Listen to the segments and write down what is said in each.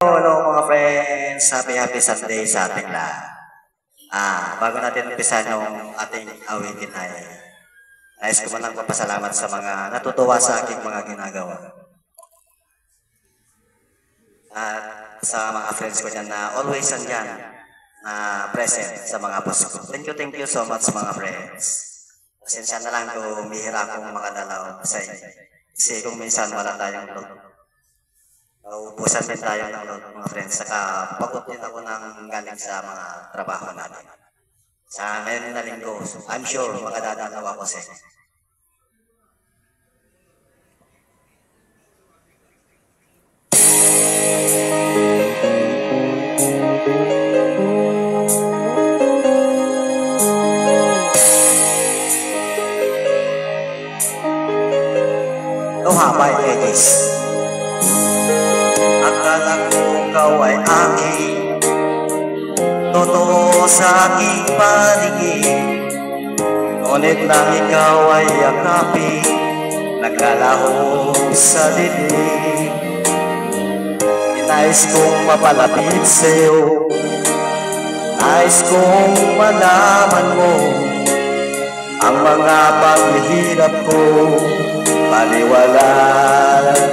Hello mga friends, happy Sunday sa ating lahat. Bago natin umpisan yung ating awitin ay nais ko manang papasalamat sa mga natutuwa sa aking mga ginagawa. At sa mga friends ko dyan na always andyan na present sa mga post ko. Thank you so much mga friends. Pasensya na lang kung bihira akong makadalaw sa inyo. Kasi kung minsan wala tayong load. Ubusan din tayo ng load mga friends. Saka pagod din ako ng galing sa mga trabaho natin. Sa ngayon na linggo, I'm sure makadadalaw ako sa inyo. Aloha by Aegis. Akala ko ikaw ay aking totoo sa aking paligid. Ngunit nang ikaw ay yakapin, naglalaho sa dilim. Nais kong mapalapit sa'yo, nais kong malaman mo ang mga paghihirap ko. Paliwala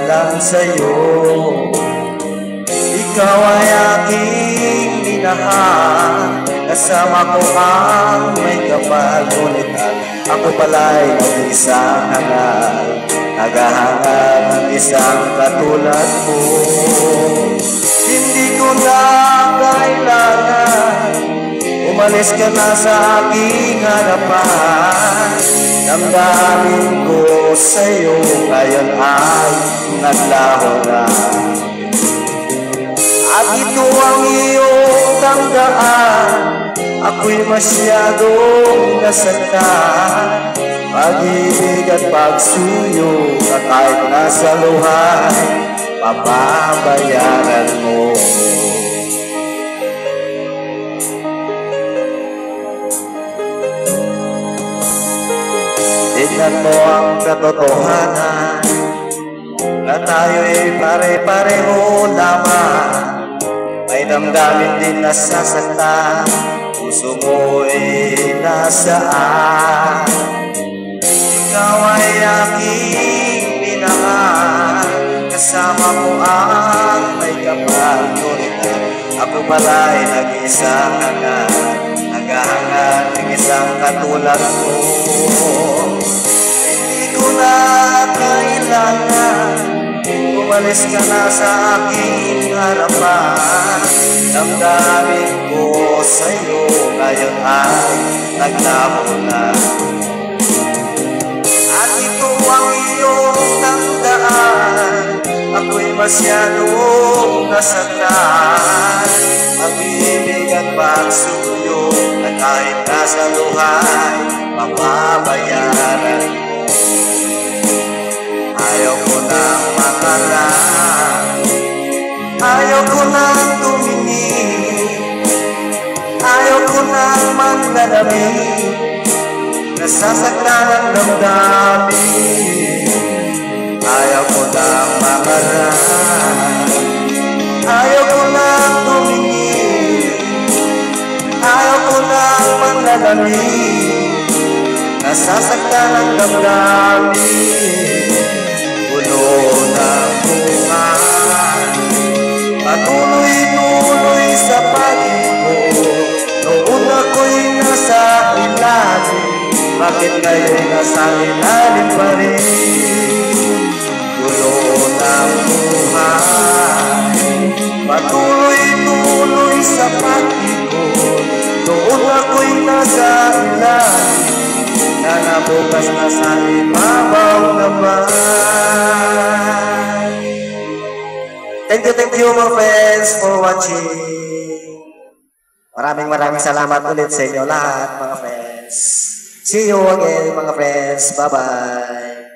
lang sa'yo. Ikaw ay aking minahal, kasama ko ang may kapal. Ngunit ako pala'y mag-isang hangal, naghahangad ng isang katulad mo. Hindi ko na kailangan umalis ka na sa aking harapan. Damdamin ko sa'yo ngayon ay naglaho na. At ito ang iyong tandaan, ako'y masyadong nasaktan. Pag-ibig at pagsuyo na kahit nasa luhay, papabayaran mo. Tignan mo ang katotohanan na tayo'y pare-pareho lamang. May damdamin din nasasaktan, puso mo'y nasaan. Ikaw ay aking minahal, kasama mo ang may kapal. Ngunit ako pala'y nag-isang hangal, naghahangad ng isang katulad mo. Hindi ko na kailangan umalis ka na sa aking harapan. Damdamin ko sa'yo ngayon ay naglaho na. At ito ang iyong tandaan, ako'y masyadong nasaktan. Pag-ibig at pagsuyo na kahit nasa luhay, mapabayaran mo. Ayaw ko nang mangarap, ayaw ko nang tumingin, ayaw ko nang maglalamig, nasasaktan ang damdamin. Ayaw ko nang mangarap, ayaw ko nang tumingin, ayaw ko nang maglalamig, nasasaktan ang damdamin. Puno ng buhay, patuloy-tuloy sa pag-ibig. Noon ako'y nasa ilalim, bakit ngayon nasa ilalim pa rin? Puno ng buhay, patuloy-tuloy sa pag-ibig. Noon ako'y nasa ilalim, na nabukas na sa ibabaw naman. Thank you mga friends for watching. Maraming salamat ulit sa inyo lahat mga friends. See you again mga friends. Bye-bye.